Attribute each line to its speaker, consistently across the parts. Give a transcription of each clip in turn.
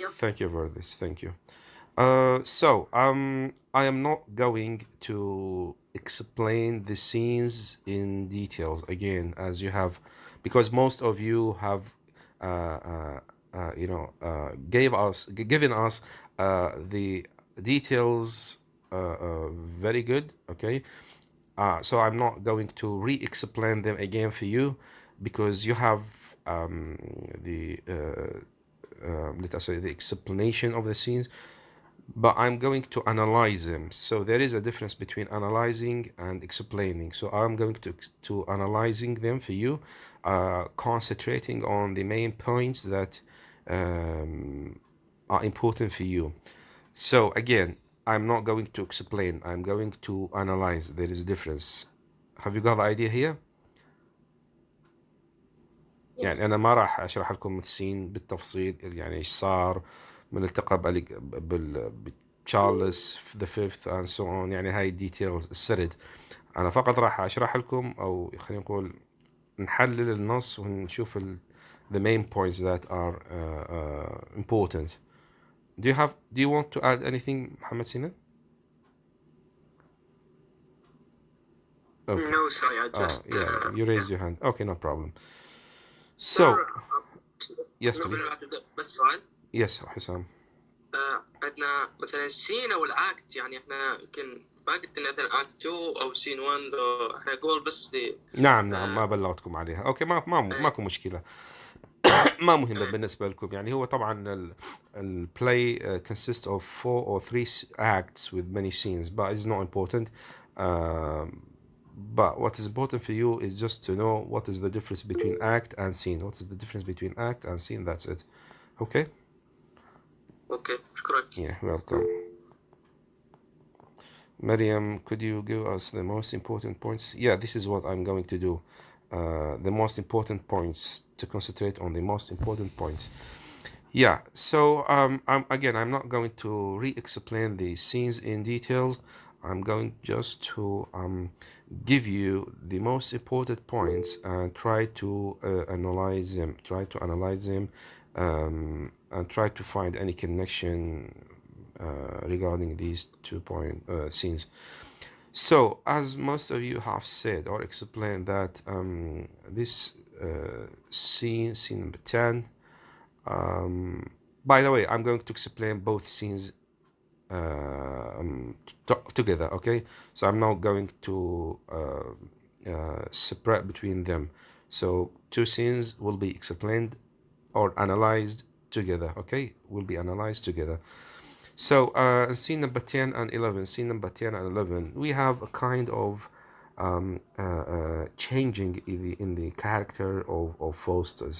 Speaker 1: you.
Speaker 2: Thank you for this. Thank you. I am not going to explain the scenes in details again, as you have, because most of you have, given us the details very good. Okay, so I'm not going to re-explain them again for you, because you have let us say the explanation of the scenes, but I'm going to analyze them. So there is a difference between analyzing and explaining. So I'm going to analyzing them for you, concentrating on the main points that are important for you. So again, I'm not going to explain. I'm going to analyze. There is a difference. Have you got the idea here?
Speaker 1: Yes.
Speaker 2: يعني أنا ما راح أشرح لكم السين بالتفصيل، يعني إيش صار من التقى بتشارلز the fifth and so on، يعني هاي الديتيلز السرد. أنا فقط راح أشرح لكم، أو خلينا نقول نحلل النص ونشوف the main points that are important. Do you want to add anything, محمد سينا? Okay.
Speaker 1: No, sorry, I just
Speaker 2: Yeah, you raised your hand. Okay, no problem.
Speaker 1: no,
Speaker 2: So,
Speaker 1: no,
Speaker 2: yes,
Speaker 1: نقدر
Speaker 2: please.
Speaker 1: نبدأ بس سؤال.
Speaker 2: Yes, حسام.
Speaker 1: عندنا مثلا السين او الاكت، يعني احنا يمكن ما قلت لنا مثلا اكت 2 او سين 1، احنا قول بس دي.
Speaker 2: نعم ما بلغتكم عليها. اوكي، ماكو مشكله. ما مهمه بالنسبه لكم. يعني هو طبعا البلاي consists of 4 or 3 acts with many scenes, but it's not important. But what is important for you is just to know what is the difference between act and scene. What is the difference between act and scene? That's it. Okay.
Speaker 1: اوكي، شكرا.
Speaker 2: Yeah, welcome. Mariam, could you give us the most important points? Yeah, this is what I'm going to do. The most important points, to concentrate on the most important points. Yeah, so I'm not going to re-explain the scenes in details. I'm going just to give you the most important points and try to analyze them. And try to find any connection regarding these 2 point scenes. So, as most of you have said or explained, that this scene number 10. By the way, I'm going to explain both scenes together, okay? So I'm not going to separate between them. So 2 scenes will be explained or analyzed together, okay? Will be analyzed together. So scene number 10 and 11, we have a kind of changing in the character of Faustus.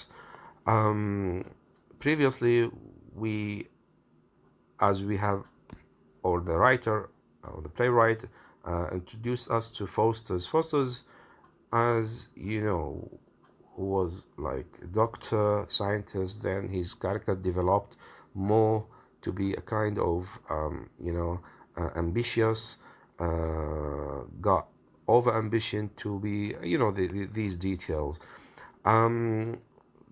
Speaker 2: Previously, as we have, or the writer, or the playwright, introduced us to Faustus. Faustus, as you know, who was like a doctor, scientist. Then his character developed more to be a kind of, ambitious, got over ambition to be, these details.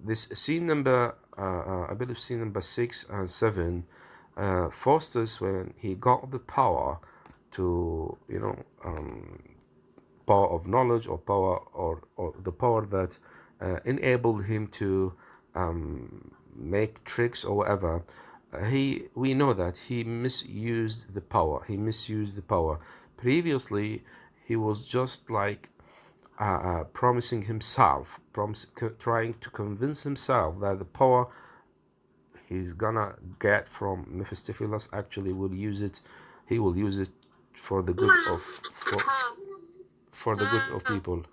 Speaker 2: This scene number, I believe scene number 6 and 7, Faustus, when he got the power to, power of knowledge, or power, or the power that enabled him to make tricks or whatever. We know that he misused the power. Previously, he was just like promising himself, trying to convince himself that the power he's gonna get from Mephistopheles actually will use it. He will use it for the good of for the good of people.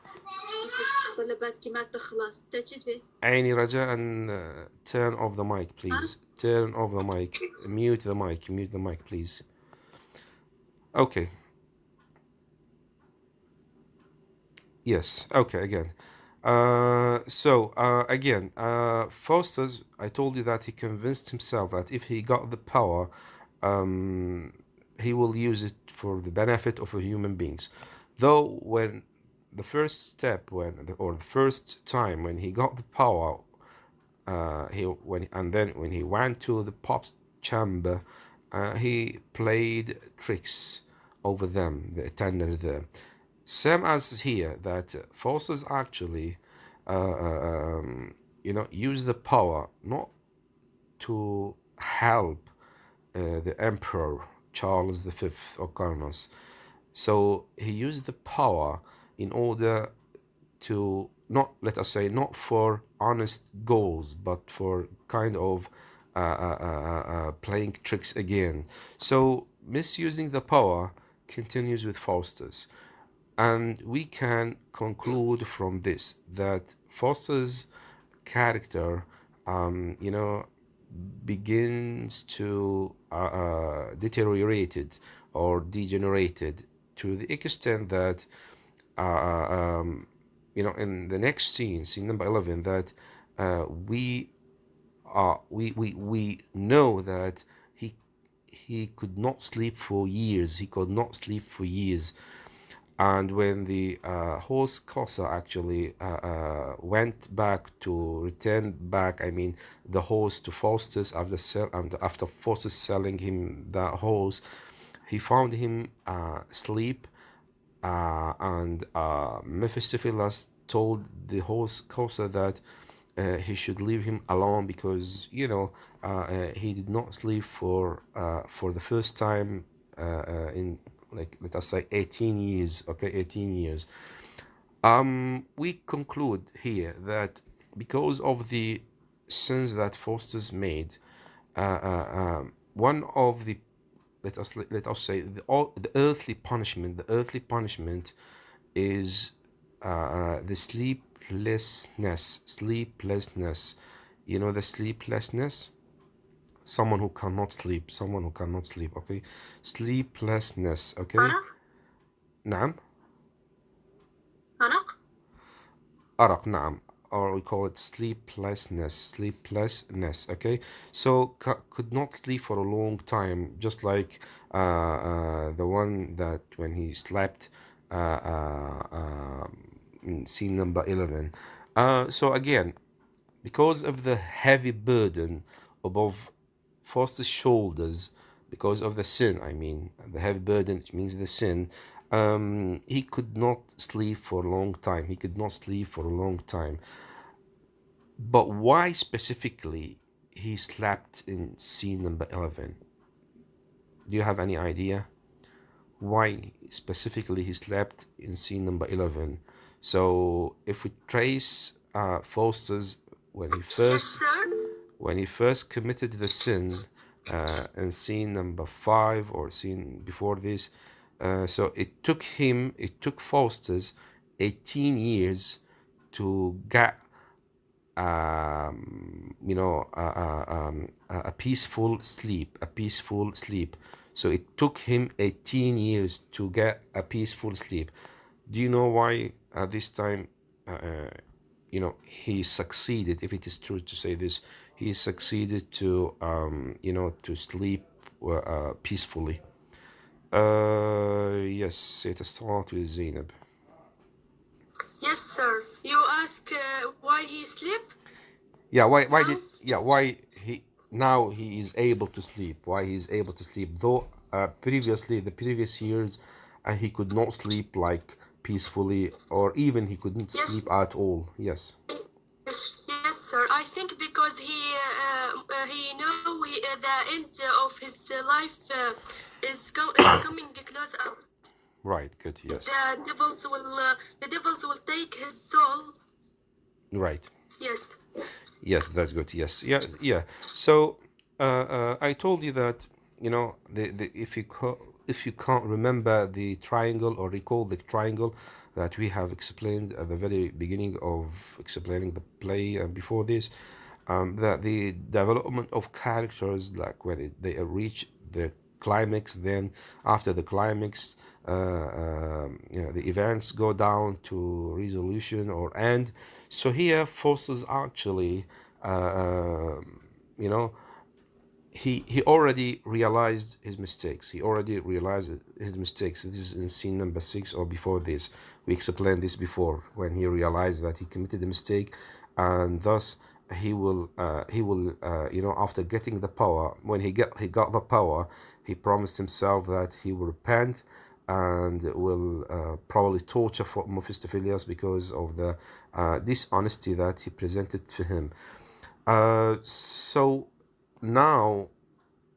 Speaker 2: عيني رجاء turn off the mic please. Turn off the mic. Mute the mic please. Okay. Yes. Okay. Again. Again, Faustus, I told you that he convinced himself that if he got the power, he will use it for the benefit of human beings. Though when the first step, or the first time when he got the power, when he went to the Pope's chamber, he played tricks over them, the attendants there. Same as here, that Faustus actually, use the power not to help the Emperor Charles V or Carlos. So he used the power in order to not, let us say, not for honest goals, but for kind of playing tricks again. So misusing the power continues with Faustus. And we can conclude from this that Faustus' character, begins to deteriorated or degenerated to the extent that in the next scene number 11, that we know that he could not sleep for years. He could not sleep for years. And when the horse Cosa actually went back to return back, I mean, the horse to Faustus after Faustus selling him that horse, he found him asleep, and Mephistopheles told the horse Cosa that he should leave him alone because he did not sleep for the first time in, like, let us say 18 years. Okay, 18 years. We conclude here that because of the sins that Faustus made, one of the, let us say, the earthly punishment is the sleeplessness. You know the sleeplessness? Someone who cannot sleep. Okay, sleeplessness. Okay. نعم. أرق. نعم. Or we call it sleeplessness. Okay, so could not sleep for a long time, just like the one that when he slept in scene number 11. So again, because of the heavy burden above Faustus' shoulders, because of the sin, I mean, the heavy burden, which means the sin, he could not sleep for a long time. But why specifically he slept in scene number 11? Do you have any idea why specifically he slept in scene number 11? So if we trace Faustus when he first committed the sin in scene number 5 or scene before this, so it took Faustus 18 years to get a peaceful sleep. So it took him 18 years to get a peaceful sleep. Do you know why at this time he succeeded? If it is true to say this, he succeeded to to sleep peacefully. Yes, it start with Zainab.
Speaker 1: Yes, sir. You ask why he sleep?
Speaker 2: Yeah, why he is able to sleep? Why he is able to sleep? Though previously, the previous years, he could not sleep like peacefully, or even he couldn't sleep at all. Yes.
Speaker 1: Yes, sir. I think because he know the end of his life is coming close up.
Speaker 2: Right. Good. Yes.
Speaker 1: The devils will take his soul.
Speaker 2: Right.
Speaker 1: Yes.
Speaker 2: Yes, that's good. Yes. Yeah. So I told you that if you can't remember the triangle or recall the triangle that we have explained at the very beginning of explaining the play and before this, that the development of characters, like when they reach the climax, then after the climax, the events go down to resolution or end. So here Faustus actually he already realized his mistakes. This is in scene number 6 or before this. We explained this before, when he realized that he committed a mistake, and thus after getting the power, when he got the power, he promised himself that he will repent and will probably torture for Mephistopheles because of the dishonesty that he presented to him. So now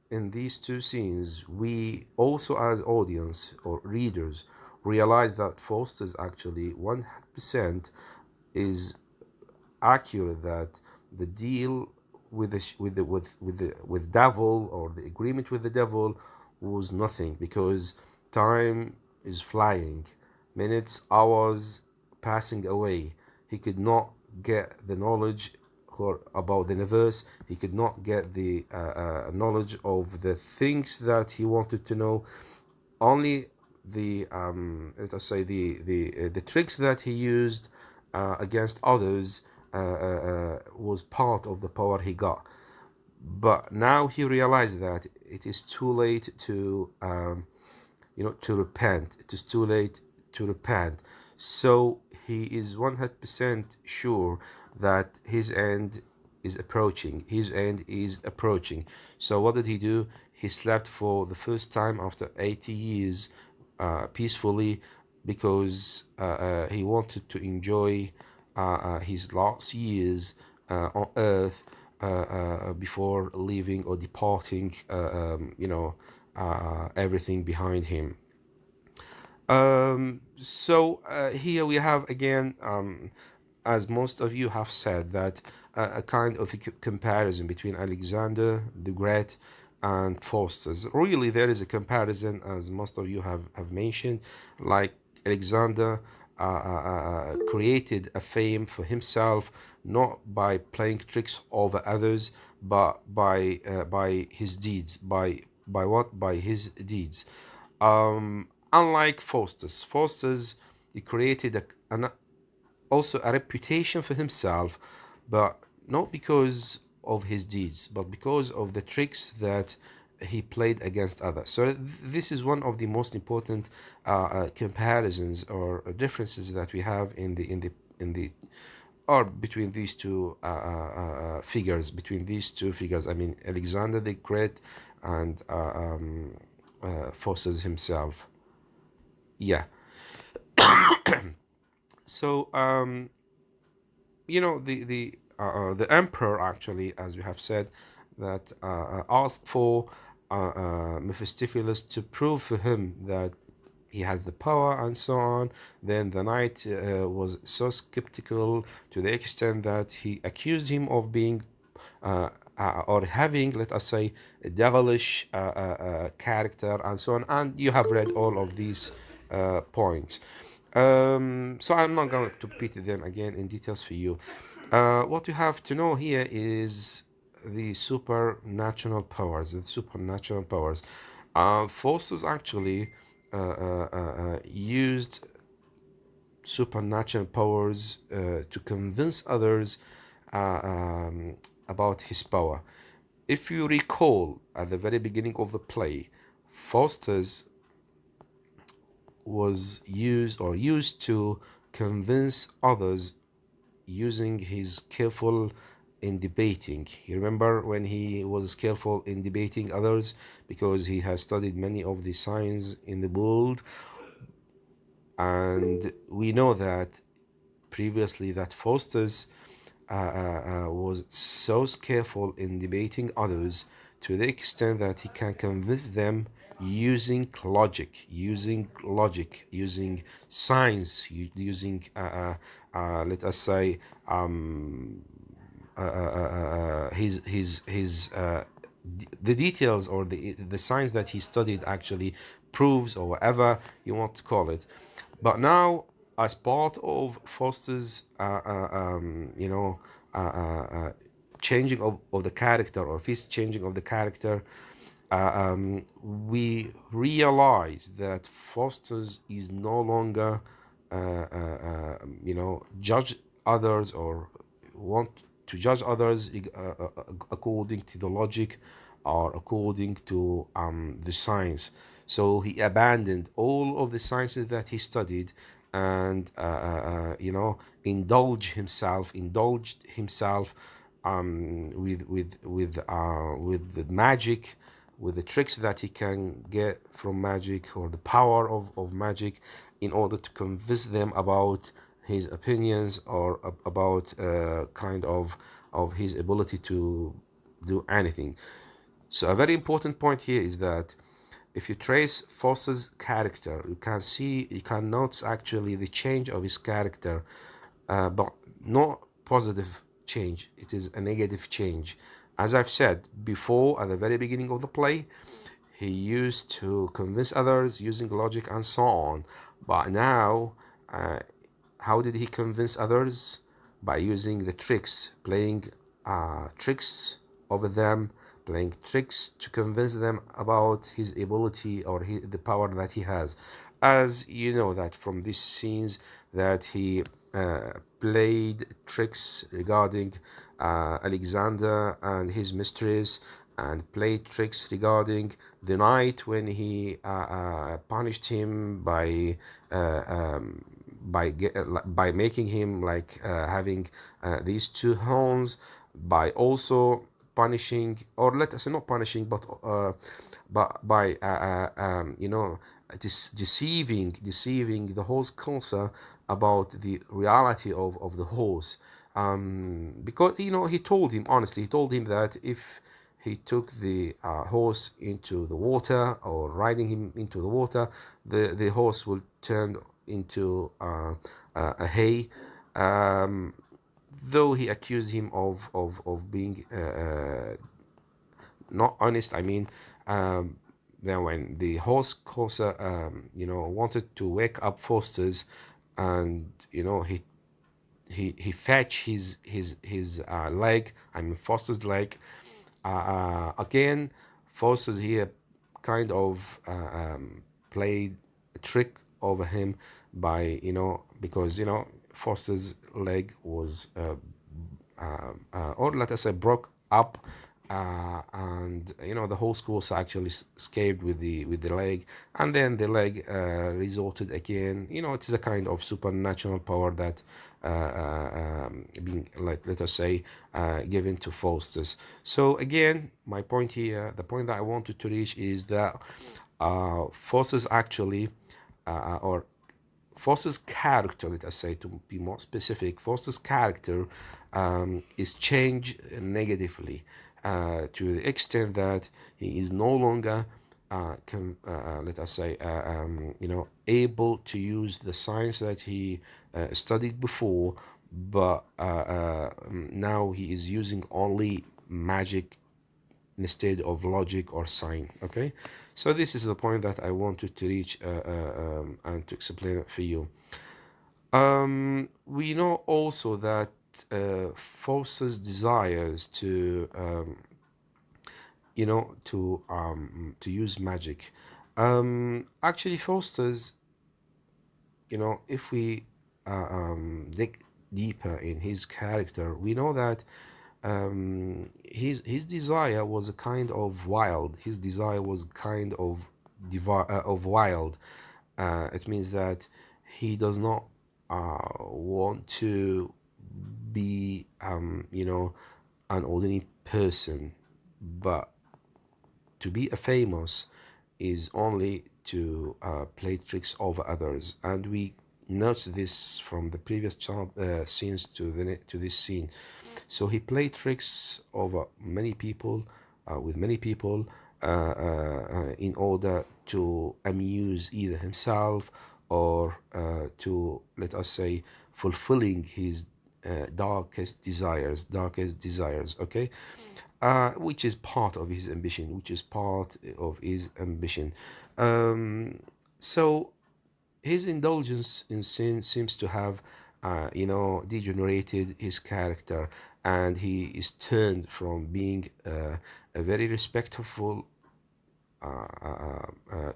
Speaker 2: in these two scenes, we also as audience or readers realize that Faustus actually 100% is accurate, that the deal with with devil, or the agreement with the devil, was nothing, because time is flying, minutes, hours passing away. He could not get the knowledge about the universe. He could not get the knowledge of the things that he wanted to know. Only the let us say the tricks that he used against others was part of the power he got. But now he realized that it is too late to repent. It is too late to repent. So he is 100% sure that his end is approaching. His end is approaching. So what did he do? He slept for the first time after 80 years peacefully, because he wanted to enjoy his last years on earth before leaving or departing, everything behind him. Here we have again, as most of you have said, that a kind of a comparison between Alexander the Great and Faustus. Really, there is a comparison, as most of you have mentioned. Like Alexander created a fame for himself, not by playing tricks over others, but by his deeds. By what? By his deeds. Unlike Faustus, he created also a reputation for himself, but not because of his deeds, but because of the tricks that he played against others. So this is one of the most important comparisons or differences that we have in the or between these two figures. Between these two figures, I mean Alexander the Great and Faustus himself. Yeah. So the emperor, actually, as we have said, that asked for Mephistopheles to prove for him that he has the power and so on. Then the knight was so skeptical to the extent that he accused him of being or having, let us say, a devilish character and so on. And you have read all of these points. So I'm not going to repeat them again in details for you. What you have to know here is the supernatural powers. The supernatural powers. Faustus actually used supernatural powers to convince others about his power. If you recall, at the very beginning of the play, Faustus was used to convince others using his skillful in debating. You remember when he was skillful in debating others, because he has studied many of the science in the world, and we know that previously that Faustus was so skillful in debating others to the extent that he can convince them using science, using let us say his the details, or the science that he studied actually proves, or whatever you want to call it. But now, as part of Foster's changing of the character, or his changing of the character, we realize that Foster's is no longer judge others, or want to judge others according to the logic, or according to the science. So he abandoned all of the sciences that he studied, and indulged himself with the magic, with the tricks that he can get from magic, or the power of magic, in order to convince them about his opinions, or about kind of his ability to do anything. So a very important point here is that if you trace Faustus' character, you can notice actually the change of his character, but not positive change. It is a negative change. As I've said before, at the very beginning of the play, he used to convince others using logic and so on. But now, uh, how did he convince others? By using the tricks, playing tricks over them, playing tricks to convince them about his ability, or the power that he has. As you know that from these scenes, that he played tricks regarding Alexander and his mistress, and played tricks regarding the knight when he punished him by making him like having these two horns, by also punishing, or let us say not punishing, but by deceiving the horse courser about the reality of the horse, because he told him honestly, he told him that if he took the horse into the water, or riding him into the water, the horse will turn into a hay. Um, though he accused him of being not honest. I mean, then when the horse courser, wanted to wake up Faustus, and he fetched his leg. I mean, Faustus' leg. Again, Faustus here kind of played a trick over him by because Faustus' leg was or let us say broke up, and the whole school actually escaped with the leg, and then the leg resorted again. It is a kind of supernatural power that being, let us say, given to Faustus. So again, my point here, the point that I wanted to reach, is that Faustus actually, or Faustus' character, let us say, to be more specific, Faustus' character is changed negatively, to the extent that he is no longer, let us say, able to use the science that he studied before, but now he is using only magic instead of logic or sign. Okay, so this is the point that I wanted to reach, and to explain it for you. We know also that Faustus desires to to use magic. Actually, Faustus, if we dig deeper in his character, we know that his desire was a kind of wild. His desire was kind of wild. It means that he does not want to be, an ordinary person, but to be a famous is only to play tricks over others, and we notice this from the previous scenes to this scene. So he played tricks over many people, with many people, in order to amuse either himself, or to, let us say, fulfilling his darkest desires. Okay, which is part of his ambition, So his indulgence in sin seems to have, degenerated his character, and he is turned from being a very respectful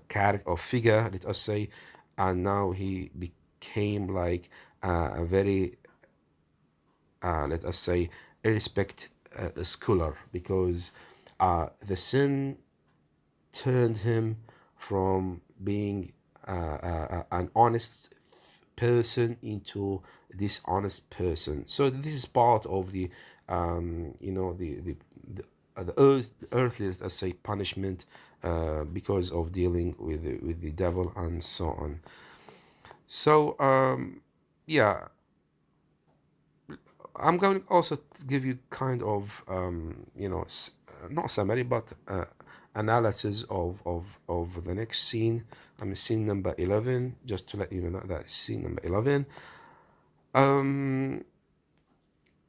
Speaker 2: character or figure, let us say, and now he became like a very, let us say, a scholar, because the sin turned him from being an honest person into dishonest person. So this is part of the you know, the earthly, let's say, punishment because of dealing with the devil and so on. So yeah, I'm going also to give you kind of you know, not summary, but analysis of the next scene. I mean, scene number 11, just to let you know that scene number 11.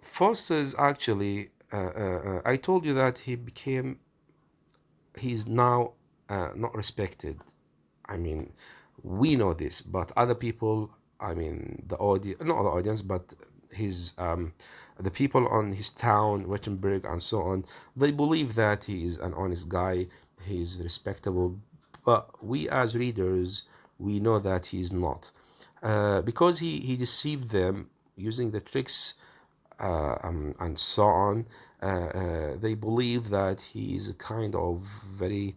Speaker 2: Faustus actually, I told you that he's now not respected. I mean, we know this, but other people, I mean, the audience, not the audience, but his the people on his town, Wittenberg, and so on, they believe that he is an honest guy, he is respectable, but we as readers, we know that he is not, because he deceived them using the tricks and so on. They believe that he is a kind of very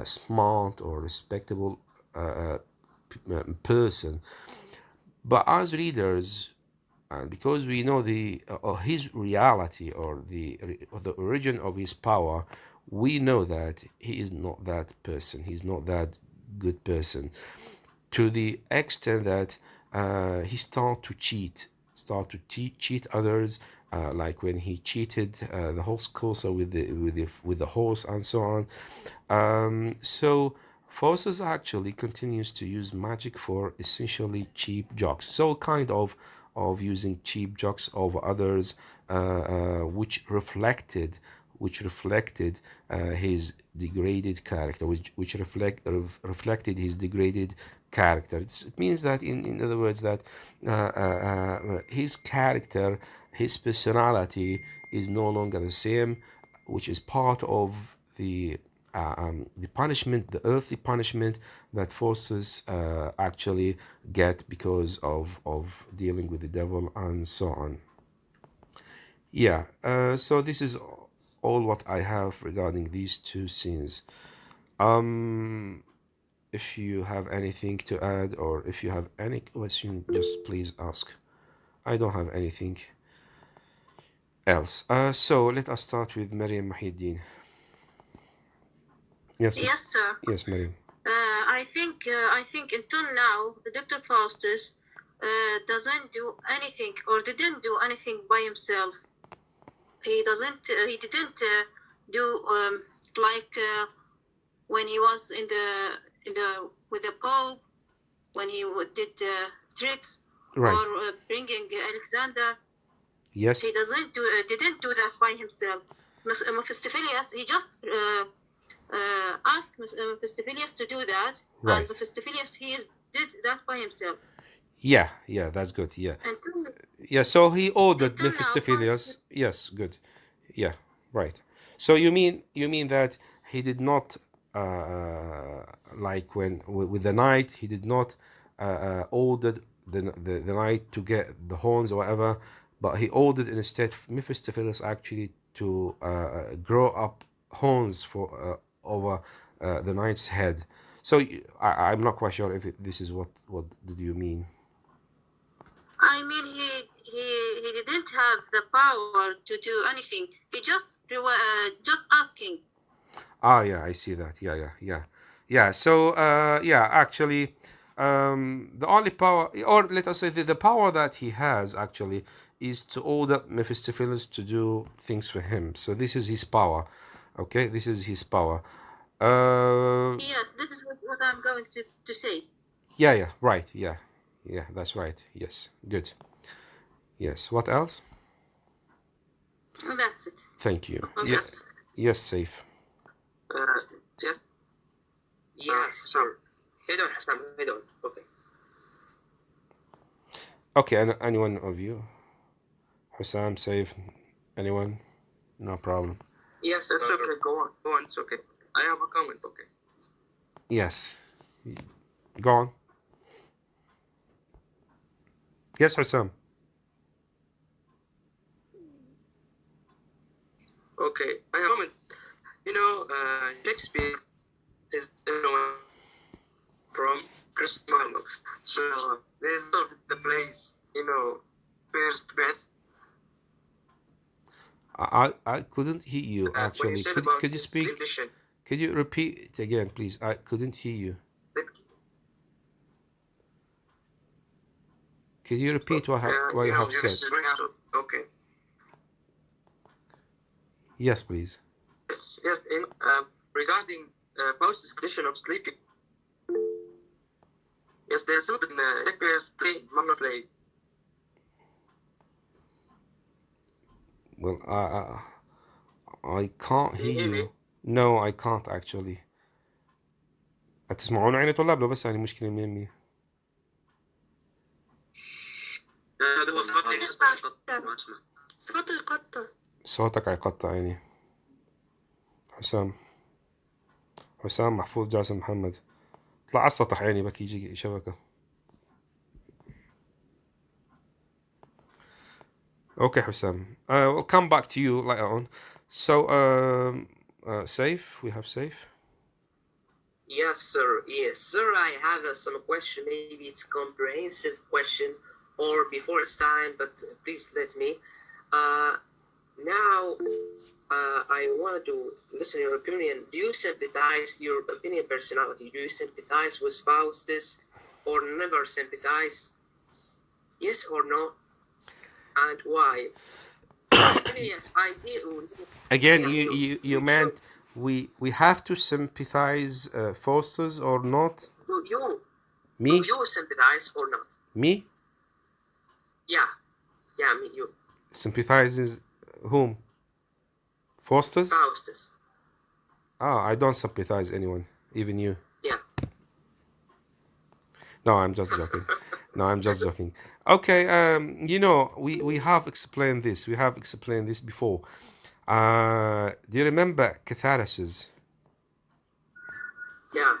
Speaker 2: smart or respectable person. But as readers, and because we know his reality, or the origin of his power, we know that he is not that person. He's not that good person, to the extent that he start to cheat others, like when he cheated the horse courser with the horse and so on. So Faustus actually continues to use magic for essentially cheap jokes. So kind of using cheap jokes over others, which reflected his degraded character, which reflected his degraded character. It means that, in other words, that his character, his personality is no longer the same, which is part of the punishment, the earthly punishment that forces actually get because of dealing with the devil and so on. Yeah, so this is all what I have regarding these two scenes. If you have anything to add, or if you have any question, just please ask. I don't have anything else. So let us start with Maryam Muhyiddin. Yes,
Speaker 1: Yes, sir.
Speaker 2: yes, Maryam.
Speaker 1: I think until now, Dr. Faustus doesn't do anything or didn't do anything by himself. He didn't do like when he was in the with the Pope, when he did tricks,
Speaker 2: Right.
Speaker 1: or bringing Alexander.
Speaker 2: Yes.
Speaker 1: He didn't do that by himself. Mephistopheles, he just asked Mephistopheles to do that,
Speaker 2: Right.
Speaker 1: and Mephistopheles did that by himself.
Speaker 2: Yeah, that's good. Yeah.
Speaker 1: Until
Speaker 2: Yeah, so he ordered
Speaker 1: until now,
Speaker 2: Mephistopheles. Yes, good. Yeah, right. So you mean that he did not like when with the knight, he did not ordered the knight to get the horns or whatever, but he ordered instead Mephistopheles actually to grow up horns for over the knight's head. So I'm not quite sure if this is what did you mean.
Speaker 1: I mean, he didn't have the power to do anything. He just asking.
Speaker 2: Yeah, I see that. Yeah. So, yeah, actually, the only power, or let us say the power that he has actually, is to order Mephistopheles to do things for him. So this is his power. Okay, this is his power.
Speaker 1: Yes, this is what I'm going to say.
Speaker 2: Yeah, right. Yeah, that's right. Yes, good. Yes. What else?
Speaker 1: That's it.
Speaker 2: Thank you.
Speaker 1: Yes.
Speaker 2: Yes, safe.
Speaker 1: Yes. Yes, sir. Head on, Hassan. Head on. Okay.
Speaker 2: Okay, anyone of you? Hussam, safe. Anyone? No problem.
Speaker 1: Yes, it's okay. Go on. Go on. It's okay. I have a comment. Okay.
Speaker 2: Yes. Go on. Yes, Hussam.
Speaker 1: Okay. I have a comment. Shakespeare is from Chris Marlowe. So this is the place. First best.
Speaker 2: I couldn't hear you
Speaker 3: When you
Speaker 2: actually.
Speaker 3: said
Speaker 2: Could
Speaker 3: about
Speaker 2: could you
Speaker 3: sleep
Speaker 2: speak?
Speaker 3: condition,
Speaker 2: Could you repeat it again, please? I couldn't hear you.
Speaker 3: sleep,
Speaker 2: Could you repeat what you have
Speaker 3: your
Speaker 2: said?
Speaker 3: strength. Okay.
Speaker 2: Yes, please.
Speaker 3: Yes, yes. Regarding Faustus' condition of sleeping, yes, there's certain Shakespeare's play, Mamma play.
Speaker 2: Well, I can't
Speaker 3: Can
Speaker 2: hear
Speaker 3: you hear me?
Speaker 2: you. No, I can't actually. هتسمعوني عيني طلاب لو بس يعني مشكلة مني.
Speaker 3: هذا هو صوتي.
Speaker 1: نسمع صوته يقطع.
Speaker 2: صوتك هيقطع عيني. حسام محفوظ جاسم محمد. اطلع على السطح عيني بك يجي شبكة. Okay, Hussam. We'll come back to you later on. So, Saif, we have Saif.
Speaker 4: Yes, sir. Yes, sir. I have some question. Maybe it's comprehensive question, or before it's time. But please let me. Now, I wanted to listen your opinion. Do you sympathize your opinion, personality? Do you sympathize with Faustus, or never sympathize? Yes or no? And why? Yes, I do.
Speaker 2: Again,
Speaker 4: Yeah,
Speaker 2: you meant we have to sympathize forces or not?
Speaker 4: Do you
Speaker 2: Me?
Speaker 4: do you sympathize or not?
Speaker 2: Me?
Speaker 4: Yeah, me, you.
Speaker 2: Sympathizes whom? Forsters?
Speaker 4: Faustus.
Speaker 2: I don't sympathize anyone, even you.
Speaker 4: Yeah.
Speaker 2: No, I'm just joking. No, I'm just joking. Okay, we have explained this. We have explained this before. Do you remember catharsis?
Speaker 4: Yeah.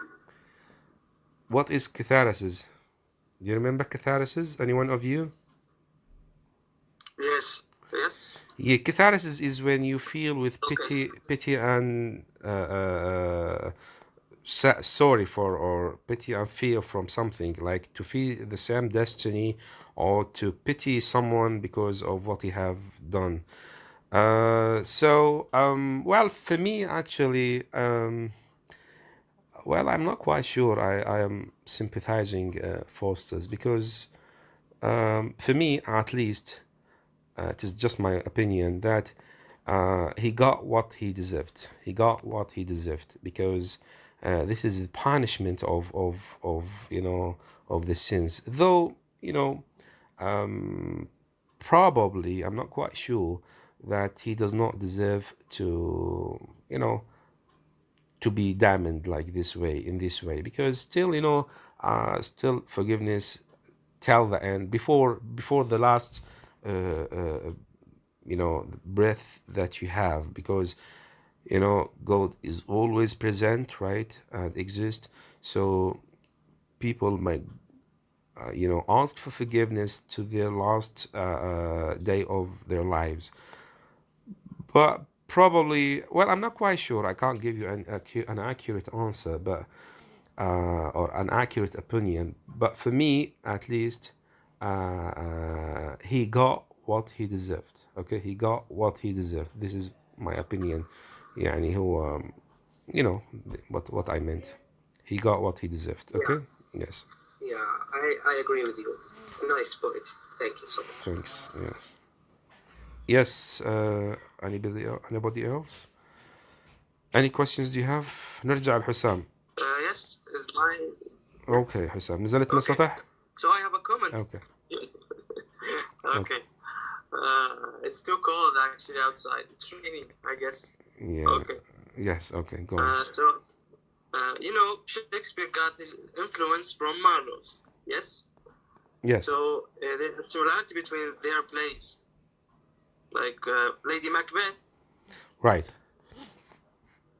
Speaker 2: What is catharsis? Do you remember catharsis? Anyone of you?
Speaker 3: Yes.
Speaker 4: Yes.
Speaker 2: Yeah, catharsis is when you feel with
Speaker 4: Okay.
Speaker 2: pity and sorry for, or pity and fear from something, like to feel the same destiny or to pity someone because of what he have done. Well, for me, actually, well, I'm not quite sure I am sympathizing Faustus because for me, at least, it is just my opinion that he got what he deserved. He got what he deserved because this is the punishment of of the sins. Though probably I'm not quite sure that he does not deserve to to be damned like this way, in this way, because still still forgiveness till the end, before the last breath that you have, because God is always present, right, and exist. So people might ask for forgiveness to their last day of their lives. But probably, well, I'm not quite sure. I can't give you an accurate answer, but or an accurate opinion. But for me, at least, he got what he deserved. Okay, he got what he deserved. This is my opinion. يعني هو what I meant. He got what he deserved.
Speaker 4: Yeah.
Speaker 2: Okay. Yes.
Speaker 4: Yeah, I agree with you. It's a nice point. Thank you so much.
Speaker 2: Thanks. Yes. Yes. Anybody else? Any questions do you have? نرجع لحسام.
Speaker 4: Yes, is mine.
Speaker 2: Okay, حسام. نزلت من السطح؟
Speaker 4: So I have a comment.
Speaker 2: Okay.
Speaker 4: Okay. It's too cold actually outside. It's raining, I guess.
Speaker 2: Yeah.
Speaker 4: Okay.
Speaker 2: Yes. Okay. Go on.
Speaker 4: Shakespeare got his influence from Marlowe's. Yes.
Speaker 2: Yes.
Speaker 4: So there's a similarity between their plays, like Lady Macbeth.
Speaker 2: Right.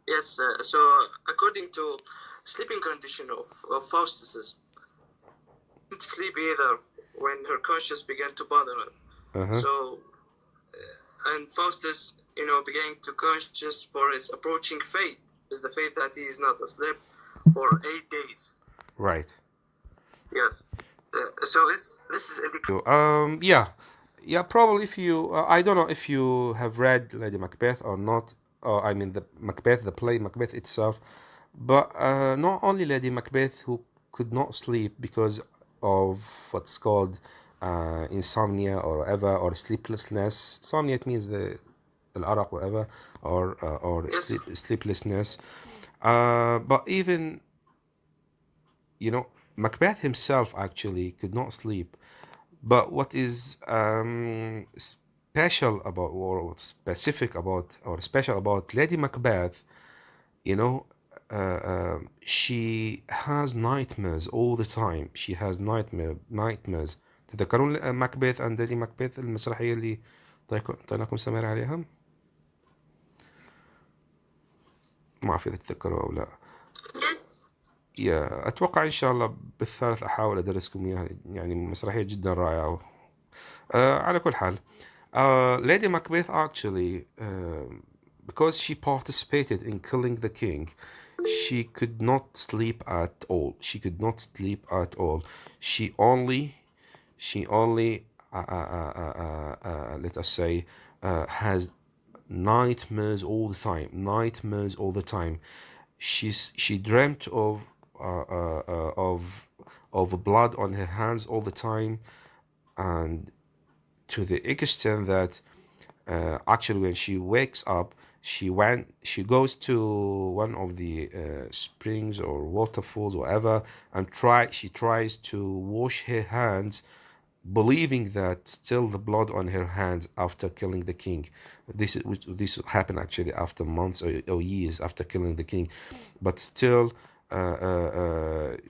Speaker 4: Yes. So according to sleeping condition of Faustus's, didn't sleep either when her conscience began to bother her. So, and Faustus, began to conscious for his approaching fate. Is the fate that he is not asleep for 8 days.
Speaker 2: Right.
Speaker 4: Yes. So this is indicative.
Speaker 2: Yeah. Yeah, probably if you, I don't know if you have read Lady Macbeth or not, or I mean the Macbeth, the play Macbeth itself, but not only Lady Macbeth who could not sleep because of what's called insomnia or whatever, or sleeplessness. Insomnia, it means the الأرق whatever, or
Speaker 3: Yes.
Speaker 2: sleeplessness. But even, you know, Macbeth himself actually could not sleep. But what is special about, or specific about, or special about Lady Macbeth, you know, she has nightmares all the time. She has nightmares. تتذكرون ماكبيث and Lady Macbeth المسرحية اللي طيناكم سمير عليها؟ ما أعرف إذا تتذكروا أو لا.
Speaker 1: Yes.
Speaker 2: يا أتوقع إن شاء الله بالثالث أحاول أدرسكم إياها، يعني مسرحية جدا رائعة. على كل حال, Lady Macbeth actually, because she participated in killing the king, she could not sleep at all. She could not sleep at all. She only, let us say, has nightmares all the time. Nightmares all the time. She dreamt of blood on her hands all the time, and to the extent that actually when she wakes up, she goes to one of the springs or waterfalls, whatever, and she tries to wash her hands, believing that still the blood on her hands after killing the king. This happened actually after months or years after killing the king, but still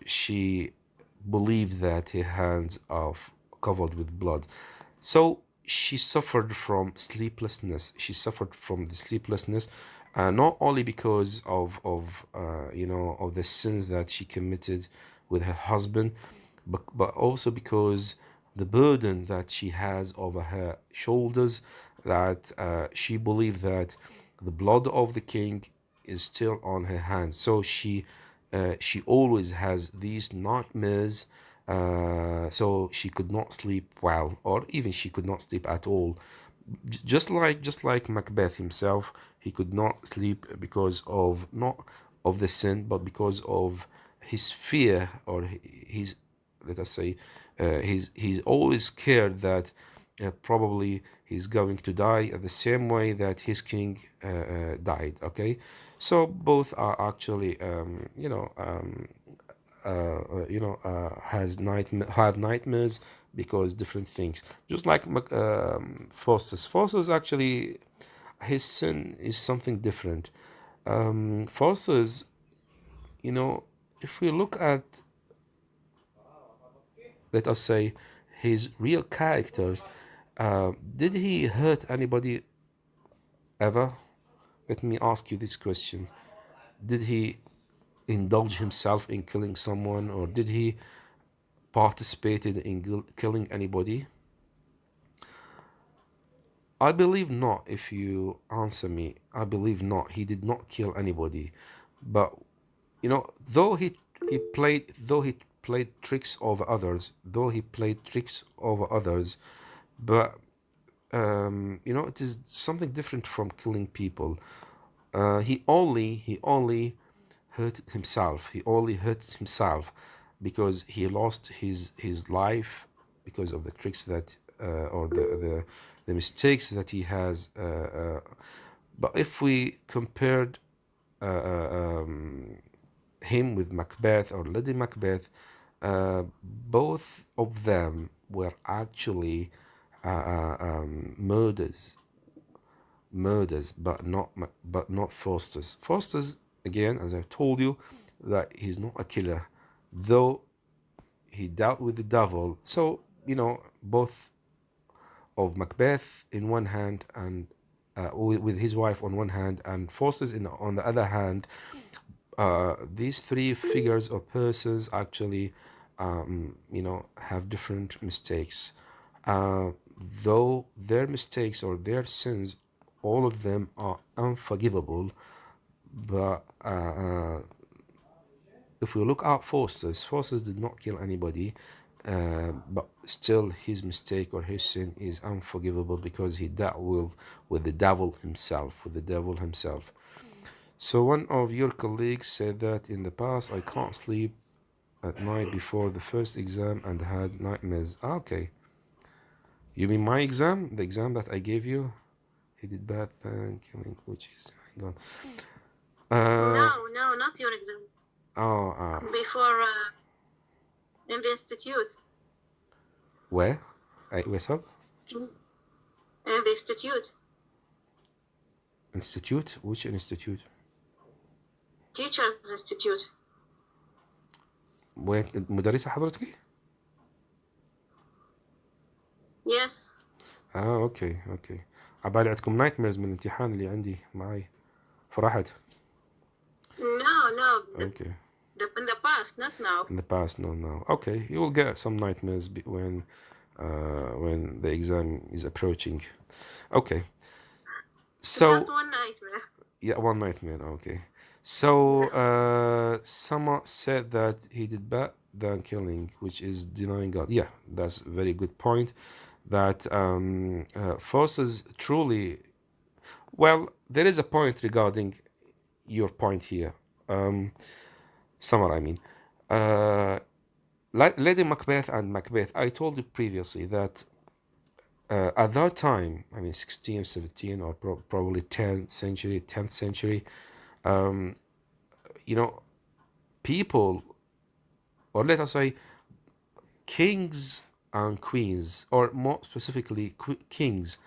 Speaker 2: she believed that her hands are covered with blood. So she suffered from sleeplessness. She suffered from the sleeplessness, not only because of the sins that she committed with her husband, but also because the burden that she has over her shoulders, that she believed that the blood of the king is still on her hands. So she always has these nightmares. So she could not sleep well, or even she could not sleep at all. Just like Macbeth himself, he could not sleep because of not of the sin, but because of his fear, or his, let us say, he's always scared that probably he's going to die at the same way that his king died. Okay, so both are actually have nightmares because different things. Just like Faustus. Faustus actually, his sin is something different. Faustus, if we look at, let us say, his real characters, did he hurt anybody ever? Let me ask you this question. Did he indulge himself in killing someone, or did he participated in killing anybody? I believe not. If you answer me, I believe not. He did not kill anybody. But though he played tricks over others, but it is something different from killing people. He only hurt himself. He only hurt himself because he lost his life because of the tricks that or the mistakes that he has. But if we compared him with Macbeth or Lady Macbeth, both of them were actually murders, but not Faustus. Faustus, again, as I told you, that he's not a killer, though he dealt with the devil. So both of Macbeth in one hand, and with his wife on one hand, and Faustus on the other hand, these three figures or persons actually have different mistakes, though their mistakes or their sins, all of them are unforgivable. But if we look at Faustus did not kill anybody. but still his mistake or his sin is unforgivable because he dealt with the devil himself. So one of your colleagues said that in the past I can't sleep at night before the first exam and had nightmares. Okay, you mean my exam, the exam that I gave you? He did bad thing killing, which is God.
Speaker 1: No, not your exam.
Speaker 2: Oh,
Speaker 1: Before in the institute.
Speaker 2: where? Where's up?
Speaker 1: In the institute.
Speaker 2: Institute? Which institute?
Speaker 1: Teachers Institute.
Speaker 2: وين مدرسة حضرتك؟
Speaker 1: Yes.
Speaker 2: اوكي عبالي عندكم نايت ميرز من الامتحان اللي عندي معي فرحت.
Speaker 1: No.
Speaker 2: Okay.
Speaker 1: In the past, not now.
Speaker 2: In the past, no. Okay, you will get some nightmares when the exam is approaching. Okay. So
Speaker 1: Just one nightmare.
Speaker 2: yeah, one nightmare. Okay. So Sama said that he did bad than killing, which is denying God. Yeah, that's a very good point. That Faustus truly, well, there is a point regarding your point here. Summer, I mean. Lady Macbeth and Macbeth, I told you previously that at that time, I mean 16th, 17th, or probably 10th century, people, or let us say kings and queens, or more specifically kings,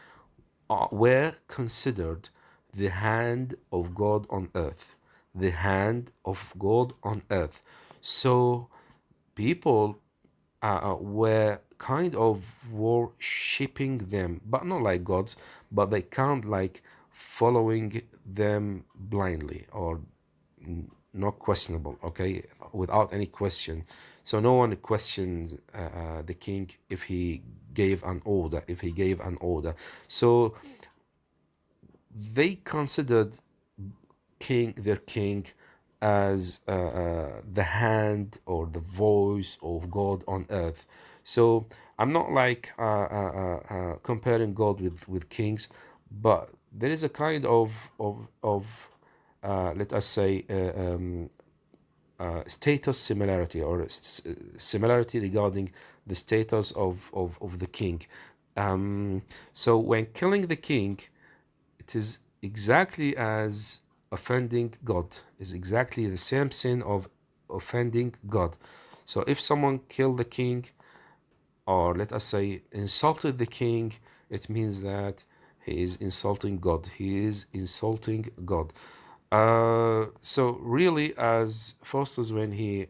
Speaker 2: were considered the hand of God on earth. The hand of God on earth. So people were kind of worshipping them, but not like gods, but they can't like following them blindly or not questionable, okay, without any question. So no one questions the king if he gave an order. So they considered their king as the hand or the voice of God on earth. So I'm not like comparing God with kings, but there is a kind of let us say status similarity, or similarity regarding the status of the king. So when killing the king, it is exactly as offending God, is exactly the same sin of offending God. So if someone killed the king, or let us say insulted the king, it means that he is insulting God. He is insulting God. So really, as Faustus, when he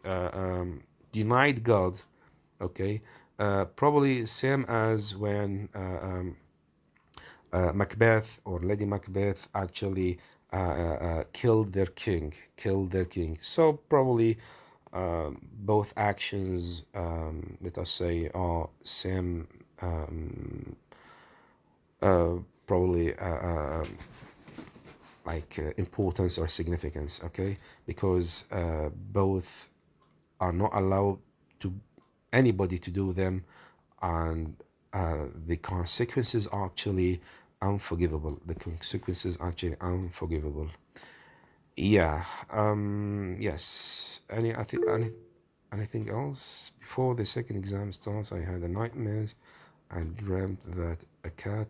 Speaker 2: denied God, okay, probably same as when Macbeth or Lady Macbeth actually killed their king. So probably both actions, let us say, are same, probably importance or significance, okay? Because both are not allowed to anybody to do them, and the consequences are actually unforgivable. Yeah. Yes. Anything else? Before the second exam starts, I had a nightmares. I dreamt that a cat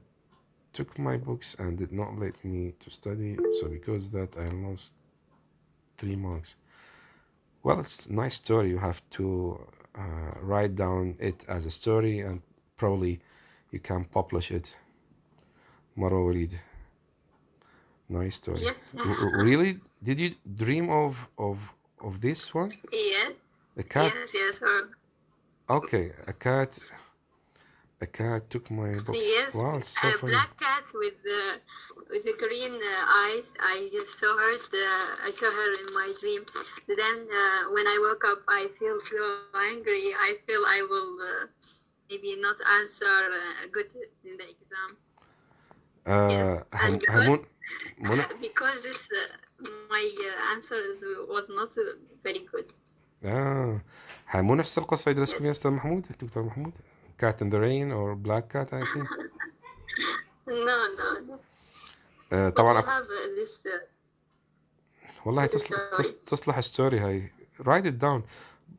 Speaker 2: took my books and did not let me to study. So because that, I lost 3 marks. Well, it's a nice story. You have to write down it as a story, and probably you can publish it. Marwa Walid. Nice story.
Speaker 1: Yes.
Speaker 2: Really? Did you dream of this one?
Speaker 1: Yeah.
Speaker 2: A cat?
Speaker 1: Yes.
Speaker 2: Okay, a cat took my books.
Speaker 1: Yes.
Speaker 2: Wow, it's so
Speaker 1: A
Speaker 2: funny.
Speaker 1: black cat with the green eyes. I saw her in my dream. Then when I woke up, I feel so angry. I feel I will maybe not answer good in the exam. Yes, and because this my answer was not very good.
Speaker 2: مو نفس القصة يدرس فيها أستاذ محمود دكتور محمود Cat in the Rain or Black Cat I think
Speaker 1: No. But
Speaker 2: طبعا
Speaker 1: we have this
Speaker 2: والله
Speaker 1: this story.
Speaker 2: تصلح ستوري هاي write it down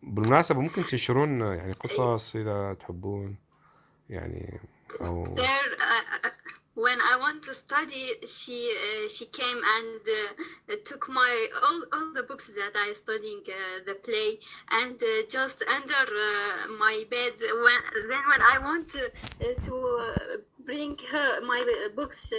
Speaker 2: بالمناسبة ممكن تنشرون يعني قصص إذا تحبون يعني أو
Speaker 1: There, when I want to study, she came and took my all the books that I studying the play and just under my bed. When I want to bring her my books,